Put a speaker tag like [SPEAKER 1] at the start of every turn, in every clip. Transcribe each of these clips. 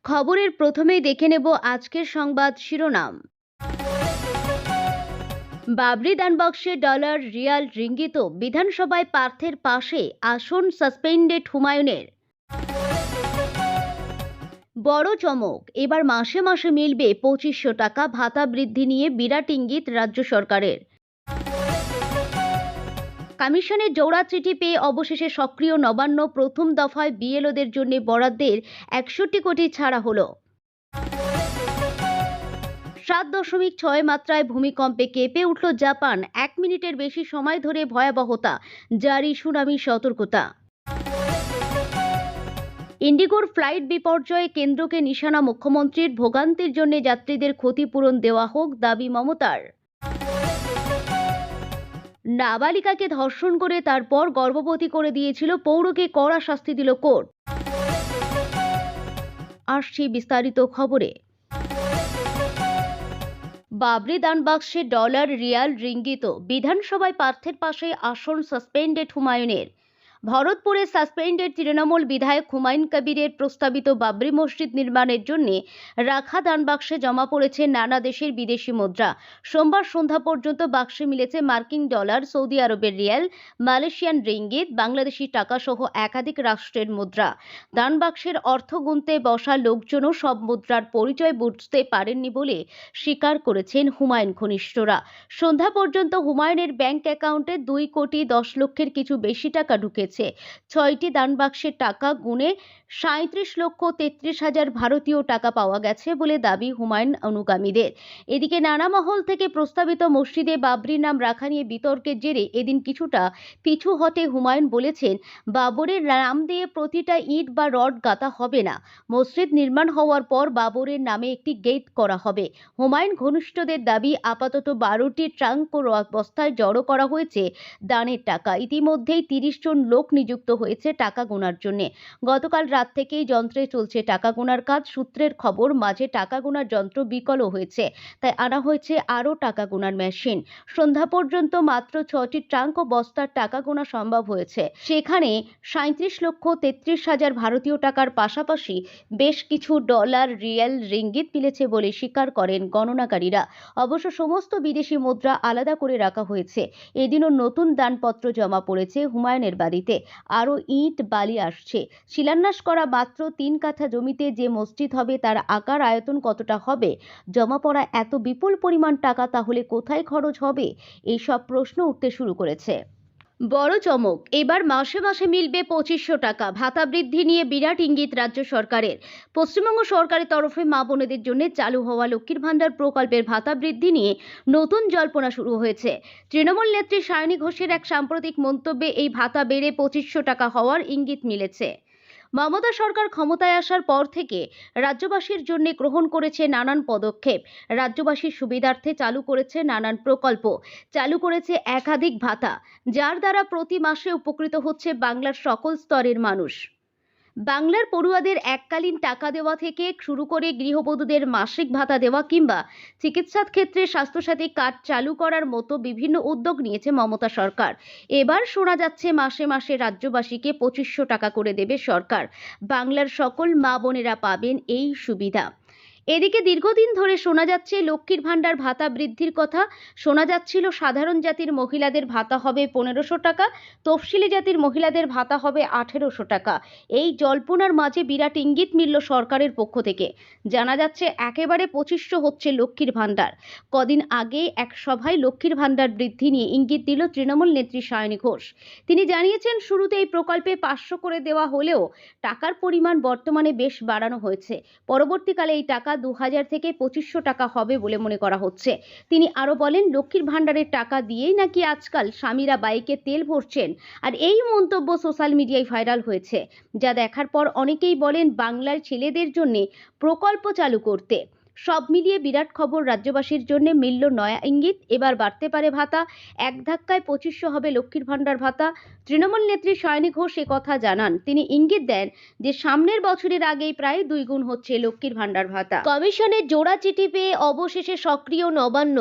[SPEAKER 1] খবরের প্রথমেই দেখে নেব আজকের সংবাদ শিরোনাম। বাবরি দানবাক্সে ডলার, রিয়াল, রিঙ্গিত বিধানসভায় পার্থের পাশে আসন সাসপেন্ডেড হুমায়ুনের। বড় চমক, এবার মাসে মাসে মিলবে 2500 টাকা ভাতা বৃদ্ধি নিয়ে বিরাট ইঙ্গিত রাজ্য সরকারের। কমিশনের জোড়া চিঠি পেয়ে অবশেষে সক্রিয় নবান্ন, প্রথম দফায় বিএলওদের জন্য বরাদ্দের 61 কোটি ছাড়া হলো। 7.6 মাত্রায় ভূমিকম্পে কেঁপে উঠল জাপান, 1 মিনিটের বেশি সময় ধরে ভয়াবহতা, জারি সুনামি সতর্কতা। ইন্ডিগোর ফ্লাইট বিপর্যয়ে কেন্দ্রকে নিশানা মুখ্যমন্ত্রীর, ভোগান্তির জন্য যাত্রীদের ক্ষতিপূরণ দেওয়া হোক দাবি মমতার। নাবালিকাকে ধর্ষণ করে তারপর গর্ভবতী করে দিয়েছিল পৌরকে কড়া শাস্তি দিল কোর্ট। আসছি বিস্তারিত খবরে। বাবরি দানবাক্সে ডলার, রিয়াল, রিঙ্গিত বিধানসভায় পার্থের পাশে আসন সাসপেন্ডেড হুমায়ুনের। ভরতপুরে সাসপেন্ডেড তৃণমূল বিধায়ক হুমায়ুন কবিরের প্রস্তাবিত বাবরি মসজিদ নির্মাণের জন্য রাখা দানবাক্সে জমা পড়েছে নানা দেশের বিদেশি মুদ্রা। সোমবার সন্ধ্যা পর্যন্ত বাক্সে মিলেছে মার্কিন ডলার, সৌদি আরবের রিয়াল, মালয়েশিয়ান রিঙ্গিত, বাংলাদেশি টাকা সহ একাধিক রাষ্ট্রের মুদ্রা। দানবাক্সের অর্থ গুনতে বসা লোকজনও সব মুদ্রার পরিচয় বুঝতে পারেননি বলে স্বীকার করেছেন হুমায়ুন ঘনিষ্ঠরা। সন্ধ্যা পর্যন্ত হুমায়ুনের ব্যাংক অ্যাকাউন্টে 2,10,00,000-এর কিছু বেশি টাকা ঢুকেছে। 6টি দানবাক্সের টাকা গুনে 37,33,000 ভারতীয় টাকা পাওয়া গেছে বলে দাবি হুমায়ুন অনুগামীদের। এদিকে নানা মহল থেকে প্রস্তাবিত মসজিদে বাবরির নাম রাখা নিয়ে বিতর্কের জেরে এদিন কিছুটা পিছু হটে হুমায়ুন বলেছেন, বাবরের নাম দিয়ে প্রতিটা ইট বা রড গাঁথা হবে না। মসজিদ নির্মাণ হওয়ার পর বাবরের নামে একটি গেট করা হবে। হুমায়ুন ঘনিষ্ঠদের দাবি, আপাতত 12টি ট্রাঙ্ক ও বস্তায় জড়ো করা হয়েছে দানের টাকা। ইতিমধ্যেই 30 জন লোক নিযুক্ত হয়েছে টাকা গোনার জন্য। গতকাল রাত থেকেই যন্ত্রে চলছে টাকা গোনার কাজ। সূত্রের খবর, মাঝে টাকা গোনার যন্ত্র বিকলও হয়েছে, তাই আনা হয়েছে আরও টাকা গোনার মেশিন। সন্ধ্যা পর্যন্ত মাত্র 6টি ট্রাঙ্ক ও বস্তার টাকা গোনা সম্ভব হয়েছে। সেখানে 37,33,000 ভারতীয় টাকার পাশাপাশি বেশ কিছু ডলার, রিয়াল, রিঙ্গিত মিলেছে বলে স্বীকার করেন গণনাকারীরা। অবশ্য সমস্ত বিদেশি মুদ্রা আলাদা করে রাখা হয়েছে। এদিনও নতুন দানপত্র জমা পড়েছে হুমায়ুনের বাড়িতে। আরও ইট, বালি আসছে। শিলান্যাস করা মাত্র 3 কাঠা জমিতে যে মসজিদ হবে তার আকার, আয়তন কতটা হবে? জমা পড়া এত বিপুল পরিমাণ টাকা তাহলে কোথায় খরচ হবে? এইসব প্রশ্ন উঠতে শুরু করেছে। বড় চমক, এবার মাসে মাসে মিলবে 2500 টাকা ভাতা বৃদ্ধি নিয়ে বিরাট ইঙ্গিত রাজ্য সরকারের। পশ্চিমবঙ্গ সরকারের তরফে মা বোনেদের জন্য চালু হওয়া লক্ষ্মীর ভাণ্ডার প্রকল্পের ভাতা বৃদ্ধি নিয়ে নতুন জল্পনা শুরু হয়েছে। তৃণমূল নেত্রী সায়নী ঘোষের এক সাম্প্রতিক মন্তব্যে এই ভাতা বেড়ে 2500 টাকা হওয়ার ইঙ্গিত মিলেছে। মমতা সরকার ক্ষমতায় আসার পর থেকে রাজ্যবাসীর জন্য গ্রহণ করেছে নানান পদক্ষেপ। রাজ্যবাসীর সুবিধার্থে চালু করেছে নানান প্রকল্প, চালু করেছে একাধিক ভাতা, যার দ্বারা প্রতি মাসে উপকৃত হচ্ছে বাংলার সকল স্তরের মানুষ। বাংলার পড়ুয়াদের এককালীন টাকা দেওয়া থেকে শুরু করে গৃহবধূদের মাসিক ভাতা দেওয়া কিংবা চিকিৎসার ক্ষেত্রে স্বাস্থ্যসাথী কার্ড চালু করার মতো বিভিন্ন উদ্যোগ নিয়েছে মমতা সরকার। এবার শোনা যাচ্ছে মাসে মাসে রাজ্যবাসীকে 2500 টাকা করে দেবে সরকার। বাংলার সকল মা বোনেরা পাবেন এই সুবিধা। এদিকে দীর্ঘদিন ধরে শোনা যাচ্ছে লক্ষ্মীর ভাণ্ডার ভাতা বৃদ্ধির কথা। শোনা যাচ্ছিল সাধারণ জাতির মহিলাদের ভাতা হবে 1500 টাকা, তফসিলি জাতির মহিলাদের ভাতা হবে 1800 টাকা। এই জল্পনার মাঝে বিরাট ইঙ্গিত মিলল সরকারের পক্ষ থেকে। জানা যাচ্ছে একেবারে 2500 হচ্ছে লক্ষ্মীর ভাণ্ডার। কদিন আগে এক সভায় লক্ষ্মীর ভাণ্ডার বৃদ্ধি নিয়ে ইঙ্গিত দিল তৃণমূল নেত্রী সায়নী ঘোষ। তিনি জানিয়েছেন, শুরুতে এই প্রকল্পে 500 করে দেওয়া হলেও টাকার পরিমাণ বর্তমানে বেশ বাড়ানো হয়েছে। পরবর্তীকালে এই টাকা 2000 থেকে 2500 টাকা হবে বলে মনে করা হচ্ছে। তিনি আরো বলেন, লক্ষ্মীর ভাণ্ডারের টাকা দিয়েই নাকি আজকাল স্বামীরা বাইকে তেল ভরছেন। আর এই মন্তব্য সোশ্যাল মিডিয়ায় ভাইরাল হয়েছে, যা দেখার পর অনেকেই বলেন বাংলার ছেলেদের জন্য প্রকল্প চালু করতে। সব মিলিয়ে বিরাট খবর রাজ্যবাসীর জন্য মিলল নয়া ইঙ্গিত। এবার বাড়তে পারে ভাতা, এক ধাক্কায় 2500 হবে লক্ষ্মীর ভাণ্ডার ভাতা। তৃণমূল নেত্রী সায়নী ঘোষ কথা জানান। তিনি ইঙ্গিত দেন যে সামনের বছরের আগেই প্রায় 2 গুণ হচ্ছে লক্ষ্মীর ভান্ডার ভাতা। কমিশনের জোড়া চিঠি পেয়ে অবশেষে সক্রিয় নবান্ন।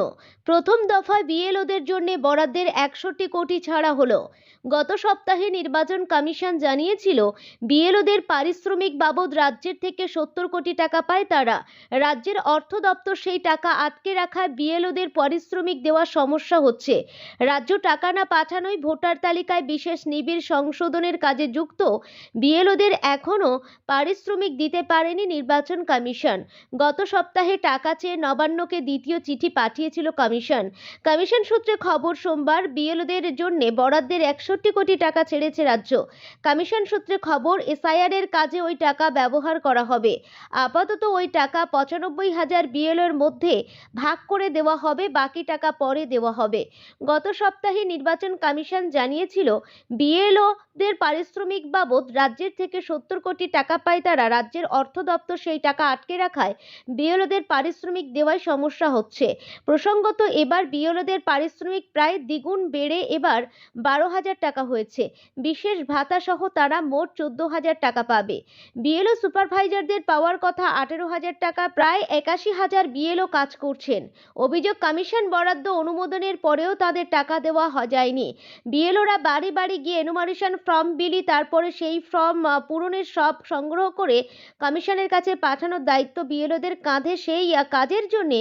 [SPEAKER 1] প্রথম দফায় বিএলওদের জন্য বরাদ্দের 61 কোটি ছাড়া হলো। গত সপ্তাহে নির্বাচন কমিশন জানিয়েছিল বিএলওদের পারিশ্রমিক বাবদ রাজ্যের থেকে 70 কোটি টাকা পায় তারা। রাজ্যের অর্থ দপ্তর সেই টাকা আটকে রাখায় বিএলওদের পারিশ্রমিক দেওয়ার সমস্যা হচ্ছে। রাজ্য টাকা না পাঠানোয় ভোটার তালিকায় বিশেষ নিবিড় সংশোধনের কাজে যুক্ত বিএলওদের এখনও পারিশ্রমিক দিতে পারেনি নির্বাচন কমিশন। গত সপ্তাহে টাকা চেয়ে নবান্নকে দ্বিতীয় চিঠি পাঠিয়েছিল কমিশন। কমিশন সূত্রে খবর, সোমবার বিএলওদের জন্য বরাদ্দের 61 কোটি টাকা ছেড়েছে রাজ্য। কমিশন সূত্রে খবর, এসআইআর এর কাজে ওই টাকা ব্যবহার করা হবে। আপাতত ওই টাকা 95,000 বিএলও এর মধ্যে ভাগ করে দেওয়া হবে, বাকি টাকা পরে দেওয়া হবে। গত সপ্তাহে নির্বাচন কমিশন জানিয়েছিল বিএলওদের পারিশ্রমিক বাবদ রাজ্যের থেকে 70 কোটি টাকা পায় তারা। রাজ্যের অর্থ দপ্তর সেই টাকা আটকে রাখায় বিএলওদের পারিশ্রমিক দেওয়ায় সমস্যা হচ্ছে। প্রসঙ্গত, এবার বিএলওদের পারিশ্রমিক প্রায় দ্বিগুণ বেড়ে এবার 12,000 টাকা হয়েছে। বিশেষ ভাতা সহ তারা মোট 14,000 টাকা পাবে। বিএলও সুপারভাইজারদের পাওয়ার কথা 18,000 টাকা। প্রায় 81,000 বিএলও কাজ করছেন। অভিযোগ, কমিশন বরাদ্দ অনুমোদনের পরেও তাদের টাকা দেওয়া যায়নি। বিএলওরা বাড়ি বাড়ি গিয়ে এনুমারেশন ফর্ম বিলি, তারপরে সেই ফর্ম পূরণের সব সংগ্রহ করে কমিশনের কাছে পাঠানোর দায়িত্ব বিএলওদের কাঁধে। সেই কাজের জন্য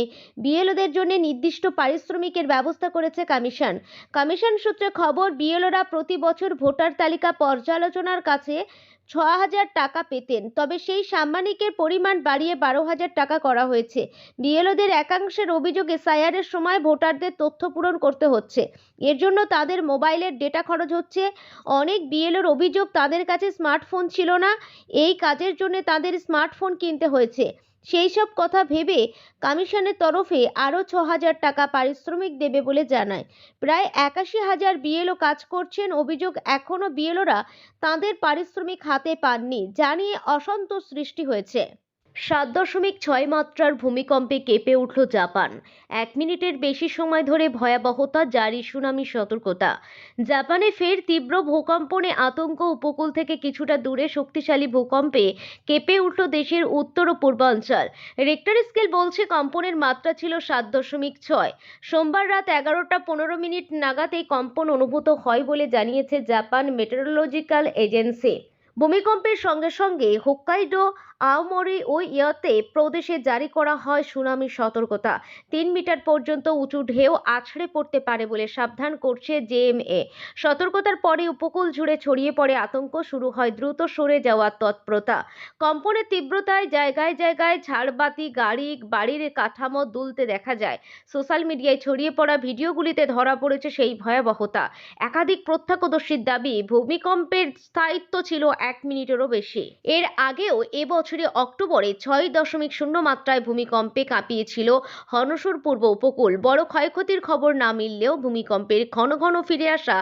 [SPEAKER 1] বিএলওদের জন্য নির্দিষ্ট পারিশ্রমিকের ব্যবস্থা করেছে কমিশন। কমিশন সূত্রে খবর, বিএলওরা প্রতি বছর ভোটার তালিকা পর্যালোচনার কাছে 6,000 টাকা পেতেন, তবে সেই সাম্মানিকের পরিমাণ বাড়িয়ে 12,000 টাকা করা হয়েছে। বিএলওদের একাংশের অভিযোগ, এসআইআর এর সময় ভোটারদের তথ্য পূরণ করতে হচ্ছে, এর জন্য তাদের মোবাইলের ডেটা খরচ হচ্ছে। অনেক বিএলওর অভিযোগ, তাদের কাছে স্মার্টফোন ছিল না, এই কাজের জন্য তাদের স্মার্টফোন কিনতে হয়েছে। সেই সব কথা ভেবে কমিশনের তরফে আরও 6,000 টাকা পারিশ্রমিক দেবে বলে জানায়। প্রায় 81,000 বিএলও কাজ করছেন। অভিযোগ, এখনও বিএলওরা তাঁদের পারিশ্রমিক হাতে পাননি, যা নিয়ে অসন্তোষ সৃষ্টি হয়েছে। 7.6 মাত্রার ভূমিকম্পে কেঁপে উঠল জাপান। 1 মিনিটের বেশি সময় ধরে ভয়াবহতা জারি, সুনামি সতর্কতা। জাপানে ফের তীব্র ভূকম্পনে আতঙ্ক। উপকূল থেকে কিছুটা দূরে শক্তিশালী ভূকম্পে কেঁপে উঠল দেশের উত্তর ও পূর্বাঞ্চল। রিক্টার স্কেল বলছে কম্পনের মাত্রা ছিল 7.6। সোমবার রাত 11টা 15 মিনিট নাগাদ এই কম্পন অনুভূত হয় বলে জানিয়েছে জাপান মেটেরোলজিক্যাল এজেন্সি। ভূমিকম্পের সঙ্গে সঙ্গে হোক্কাইডো, আওমরি ও ইয়োতে প্রদেশে জারি করা হয় সুনামি সতর্কতা। 3 মিটার পর্যন্ত উঁচু ঢেউ আছড়ে পড়তে পারে বলে সাবধান করছে জেএমএ। সতর্কতার পরে উপকূল জুড়ে ছড়িয়ে পড়ে আতঙ্ক, শুরু হয় দ্রুত সরে যাওয়ার তৎপরতা। কম্পনের তীব্রতায় জায়গায় জায়গায় ঝাড়বাতি, বাড়ির কাঠামো দুলতে দেখা যায়। সোশ্যাল মিডিয়ায় ছড়িয়ে পড়া ভিডিওগুলিতে ধরা পড়েছে সেই ভয়াবহতা। একাধিক প্রত্যক্ষদর্শীর দাবি, ভূমিকম্পের স্থায়িত্ব ছিল 1 মিনিটেরও বেশি। এর আগেও এবছরে অক্টোবরে 6.0 মাত্রায় ভূমিকম্পে কাঁপিয়েছিল হনসুর পূর্ব উপকূল। বড় ক্ষয়ক্ষতির খবর না মিললেও ভূমিকম্পের ঘন ঘন ফিরে আসা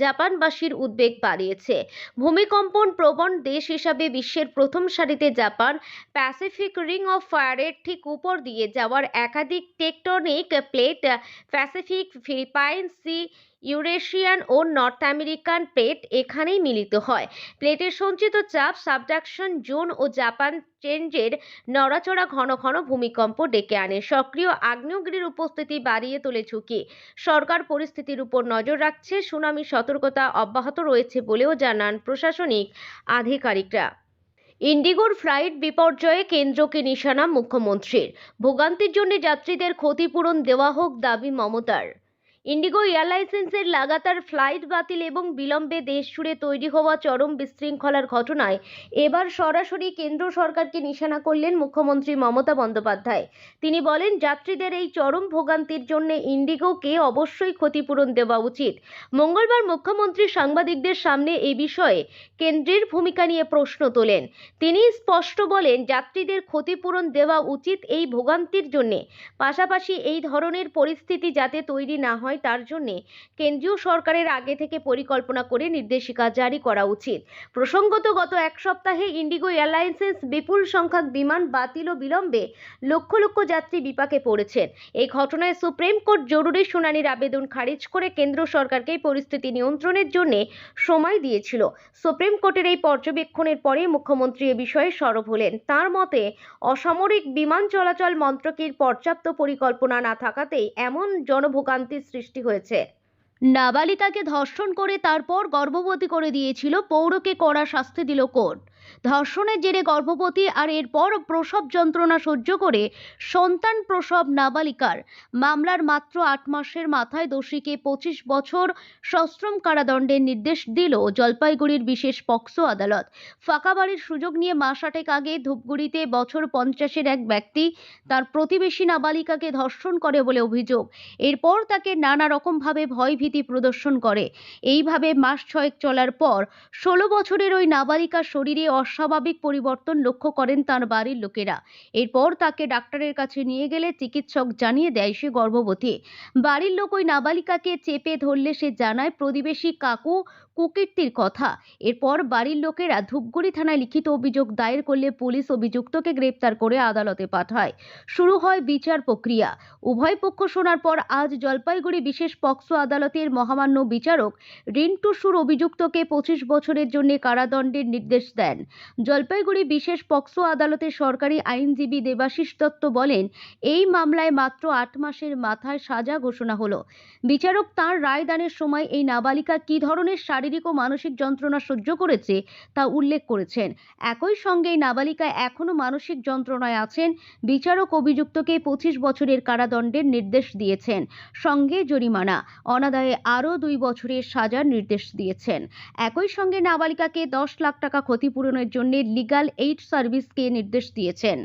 [SPEAKER 1] জাপানবাসীর উদ্বেগ বাড়িয়েছে। ভূমিকম্পন প্রবণ দেশ হিসাবে বিশ্বের প্রথম সারিতে জাপান। প্যাসিফিক রিং অফ ফায়ারের ঠিক উপর দিয়ে যাওয়ার একাধিক tectonic plate, Pacific, Philippine Sea, Eurasian ও নর্থ আমেরিকান প্লেট এখানেই মিলিত হয়। প্লেটের সঞ্চিত চাপ, সাবডাকশন জোন ও জাপান চেঞ্জের নড়াচড়া ঘন ঘন ভূমিকম্প ডেকে আনে। সক্রিয় আগ্নেয়গিরির উপস্থিতি বাড়িয়ে তোলে ঝুঁকি। সরকার পরিস্থিতির উপর নজর রাখছে। সুনামি সতর্কতা অব্যাহত রয়েছে বলেও জানান প্রশাসনিক আধিকারিকরা। ইন্ডিগোর ফ্লাইট বিপর্যয়ে কেন্দ্রকে নিশানা মুখ্যমন্ত্রীর। ভোগান্তির জন্য যাত্রীদের ক্ষতিপূরণ দেওয়া হোক, দাবি মমতার। ইন্ডিগো এয়ারলাইন্সের লাগাতার ফ্লাইট বাতিল এবং বিলম্বে দেশ জুড়ে তৈরি হওয়া চরম বিশৃঙ্খলার ঘটনায় এবার সরাসরি কেন্দ্র সরকারকে নিশানা করলেন মুখ্যমন্ত্রী মমতা বন্দ্যোপাধ্যায়। তিনি বলেন, যাত্রীদের এই চরম ভোগান্তির জন্য ইন্ডিগোকে অবশ্যই ক্ষতিপূরণ দেওয়া উচিত। মঙ্গলবার মুখ্যমন্ত্রী সাংবাদিকদের সামনে এই বিষয়ে কেন্দ্রের ভূমিকা নিয়ে প্রশ্ন তোলেন। তিনি স্পষ্ট বলেন, যাত্রীদের ক্ষতিপূরণ দেওয়া উচিত এই ভোগান্তির জন্য। পাশাপাশি এই ধরনের পরিস্থিতি যাতে তৈরি না হয় হয় তার জন্য কেন্দ্রীয় সরকারের আগে থেকে পরিকল্পনা করে নির্দেশিকা জারি করা উচিত। প্রসঙ্গত, গত এক সপ্তাহে ইন্ডিগো এয়ারলাইন্সের বিপুল সংখ্যক বিমান বাতিল ও বিলম্বে লক্ষ লক্ষ যাত্রী বিপাকে পড়েছেন। এই ঘটনায় সুপ্রিম কোর্ট জরুরি শুনানির আবেদন খারিজ করে কেন্দ্র সরকারকে পরিস্থিতি নিয়ন্ত্রণের জন্য সময় দিয়েছিল। সুপ্রিম কোর্টের এই পর্যবেক্ষণের পরে মুখ্যমন্ত্রী এ বিষয়ে সরব হলেন। তার মতে, অসামরিক বিমান চলাচল মন্ত্রকের পর্যাপ্ত পরিকল্পনা না থাকাতেই এমন জনভোগান্তির সৃষ্টি হয়েছে। নাবালিকাকে ধর্ষণ করে তারপর গর্ভবতী করে দিয়েছিল, পৌরকে কড়া শাস্তি দিল কোর্ট। ধর্ষণের জেরে গর্ভবতী আর এরপর প্রসব যন্ত্রণা সহ্য করে সন্তান প্রসব নাবালিকার মামলার মাত্র 8 মাসের মাথায় দোষীকে 25 বছর সশ্রম কারাদণ্ডের নির্দেশ দিল জলপাইগুড়ির বিশেষ পক্সো আদালত। ফাঁকা বাড়ির সুযোগ নিয়ে মাস 8 আগে ধূপগুড়িতে বছর 50-এর এক ব্যক্তি তার প্রতিবেশী নাবালিকাকে ধর্ষণ করে বলে অভিযোগ। এরপর তাকে নানা রকমভাবে ভয়ভীতি প্রদর্শন করে। এইভাবে মাস 6 চলার পর 16 বছরের ওই নাবালিকার শরীরে অস্বাভাবিক পরিবর্তন লক্ষ্য করেন তার বাড়ির লোকেরা। এরপর তাকে ডাক্তারের কাছে নিয়ে গেলে চিকিৎসক জানিয়ে দেয় সে গর্ভবতী। বাড়ির লোক ওই নাবালিকাকে চেপে ধরলে সে জানায় প্রতিবেশী কাকু কুকীর্তির কথা। এরপর বাড়ির লোকেরা ধূপগুড়ি থানায় লিখিত অভিযোগ দায়ের করলে পুলিশ অভিযুক্তকে গ্রেপ্তার করে আদালতে পাঠায়। শুরু হয় বিচার প্রক্রিয়া। উভয় পক্ষ শোনার পর আজ জলপাইগুড়ি বিশেষ পক্সো আদালতের মহামান্য বিচারক রিন্টু সুর অভিযুক্তকে 25 বছরের জন্য কারাদণ্ডের নির্দেশ দেন। জলপাইগুড়ি বিশেষ পক্সো আদালতের সরকারি আইনজীবী দেবাশিস দত্ত বলেন, এই মামলায় মাত্র 8 মাসের মাথায় সাজা ঘোষণা হলো। বিচারক তাঁর রায় দানের সময় এই নাবালিকা কী ধরনের শারীরিক ও মানসিক যন্ত্রণা সহ্য করেছে তা উল্লেখ করেছেন। একই সঙ্গে এই নাবালিকা এখনও মানসিক যন্ত্রণায় আছেন। বিচারক অভিযুক্তকে 25 বছরের কারাদণ্ডের নির্দেশ দিয়েছেন, সঙ্গে জরিমানা, অনাদায়ে আরও 2 বছরের সাজার নির্দেশ দিয়েছেন। একই সঙ্গে নাবালিকাকে 10 লাখ টাকা ক্ষতিপূরণের জন্য লিগ্যাল এইড সার্ভিসকে নির্দেশ দিয়েছেন।